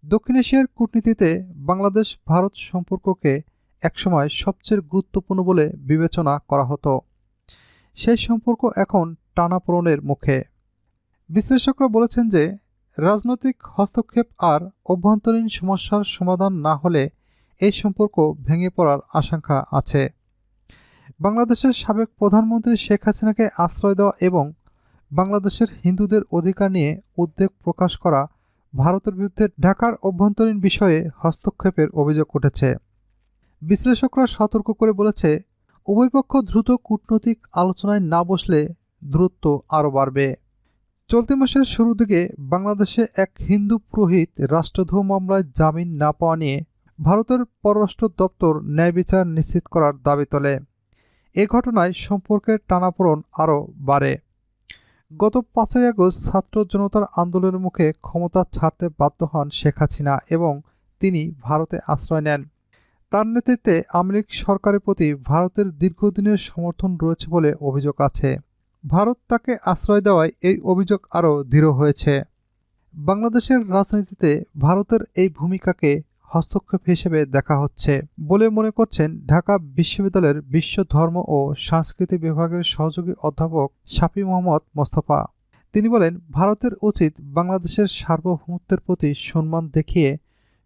দক্ষিণ এশিয়ার কূটনীতিতে বাংলাদেশ ভারত সম্পর্ককে একসময় সবচেয়ে গুরুত্বপূর্ণ বলে বিবেচনা করা হতো। সেই সম্পর্ক এখন টানাপোড়েনের মুখে। বিশ্লেষকরা বলেছেন যে রাজনৈতিক হস্তক্ষেপ আর অভ্যন্তরীণ সমস্যার সমাধান না হলে এই সম্পর্ক ভেঙে পড়ার আশঙ্কা আছে। বাংলাদেশের সাবেক প্রধানমন্ত্রী শেখ হাসিনাকে আশ্রয় দেওয়া এবং বাংলাদেশের হিন্দুদের অধিকার নিয়ে উদ্বেগ প্রকাশ করা ভারতের বিরুদ্ধে ঢাকার অভ্যন্তরীণ বিষয়ে হস্তক্ষেপের অভিযোগ উঠেছে। বিশ্লেষকরা সতর্ক করে বলেছে, উভয়পক্ষ দ্রুত কূটনৈতিক আলোচনায় না বসলে দূরত্ব আরও বাড়বে। চলতি মাসের শুরুর দিকে বাংলাদেশে এক হিন্দু পুরোহিত রাষ্ট্রদ্রোহ মামলায় জামিন না পাওয়া নিয়ে ভারতের পররাষ্ট্র দপ্তর ন্যায় বিচার নিশ্চিত করার দাবি তোলে। এ ঘটনায় সম্পর্কের টানাপোড়েন আরও বাড়ে। গত 5ই আগস্ট ছাত্র জনতার আন্দোলনের মুখে ক্ষমতা ছাড়তে বাধ্য হন শেখ হাসিনা এবং তিনি ভারতে আশ্রয় নেন। তার নেতৃত্বে আওয়ামী লীগ সরকারের প্রতি ভারতের দীর্ঘদিনের সমর্থন রয়েছে বলে অভিযোগ আছে। ভারত তাকে আশ্রয় দেওয়ায় এই অভিযোগ আরও দৃঢ় হয়েছে। বাংলাদেশের রাজনীতিতে ভারতের এই ভূমিকাকে হস্তক্ষেপ হিসেবে দেখা হচ্ছে বলে মনে করছেন ঢাকা বিশ্ববিদ্যালয়ের বিশ্ব ধর্ম ও সংস্কৃতি বিভাগের সহযোগী অধ্যাপক শাফি মোহাম্মদ মোস্তফা। তিনি বলেন, ভারতের উচিত বাংলাদেশের সার্বভৌমত্বের প্রতি সম্মান দেখিয়ে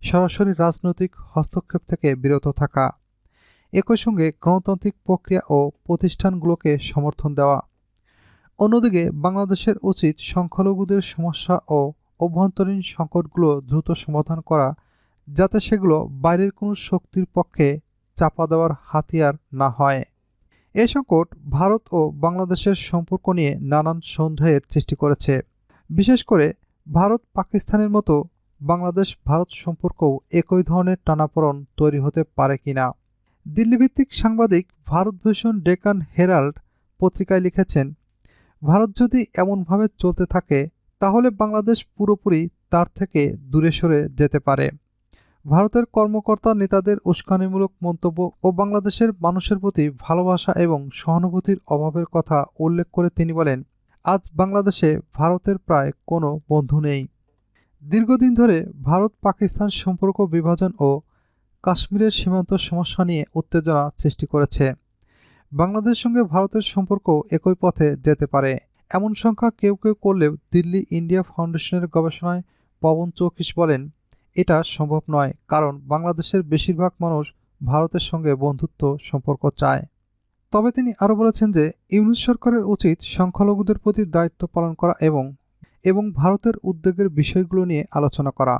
সরাসরি রাজনৈতিক হস্তক্ষেপ থেকে বিরত থাকা, একই সঙ্গে গণতান্ত্রিক প্রক্রিয়া ও প্রতিষ্ঠানগুলোকে সমর্থন দেওয়া। অন্যদিকে বাংলাদেশের উচিত সংখ্যালঘুদের সমস্যা ও অভ্যন্তরীণ সংকটগুলো দ্রুত সমাধান করা, যাতে সেগুলো বাইরের কোনো শক্তির পক্ষে চাপা দেওয়ার হাতিয়ার না হয়। এই সংকট ভারত ও বাংলাদেশের সম্পর্ক নিয়ে নানান সন্দেহের সৃষ্টি করেছে। বিশেষ করে ভারত পাকিস্তানের মতো বাংলাদেশ ভারত সম্পর্কও একই ধরনের টানাপোড়েন তৈরি হতে পারে কিনা। দিল্লিভিত্তিক সাংবাদিক ভারতভূষণ ডেকান হেরাল্ড পত্রিকায় লিখেছেন, ভারত যদি এমনভাবে চলতে থাকে তাহলে বাংলাদেশ পুরোপুরি তার থেকে দূরে সরে যেতে পারে। ভারতের কর্মকর্তা নেতাদের উস্কানিমূলক মন্তব্য ও বাংলাদেশের মানুষের প্রতি ভালোবাসা এবং সহানুভূতির অভাবের কথা উল্লেখ করে তিনি বলেন, আজ বাংলাদেশে ভারতের প্রায় কোনো বন্ধু নেই। দীর্ঘদিন ধরে ভারত পাকিস্তান সম্পর্ক বিভাজন ও কাশ্মীরের সীমান্ত সমস্যা নিয়ে উত্তেজনা সৃষ্টি করেছে। বাংলাদেশের সঙ্গে ভারতের সম্পর্ক একই পথে যেতে পারে এমন সংখ্যা কেউ কেউ করলেও দিল্লি ইন্ডিয়া ফাউন্ডেশনের গবেষণায় পবন চৌকিশ বলেন, এটা সম্ভব নয়, কারণ বাংলাদেশের বেশিরভাগ মানুষ ভারতের সঙ্গে বন্ধুত্ব সম্পর্ক চায়। তবে তিনি আরও বলেছেন যে ইউনূস সরকারের উচিত সংখ্যালঘুদের প্রতি দায়িত্ব পালন করা এবং ভারতের উদ্বেগের বিষয়গুলো নিয়ে আলোচনা করা।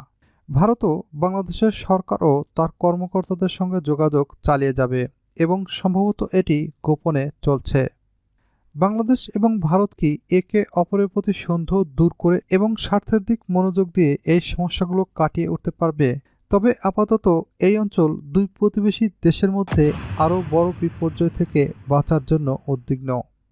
ভারতও বাংলাদেশের সরকার ও তার কর্মকর্তাদের সঙ্গে যোগাযোগ চালিয়ে যাবে এবং সম্ভবত এটি গোপনে চলছে। বাংলাদেশ এবং ভারত কি একে অপরের প্রতি সন্দেহ দূর করে এবং স্বার্থের দিক মনোযোগ দিয়ে এই সমস্যাগুলো কাটিয়ে উঠতে পারবে? তবে আপাতত এই অঞ্চল দুই প্রতিবেশী দেশের মধ্যে আরও বড় বিপর্যয় থেকে বাঁচার জন্য উদ্বিগ্ন।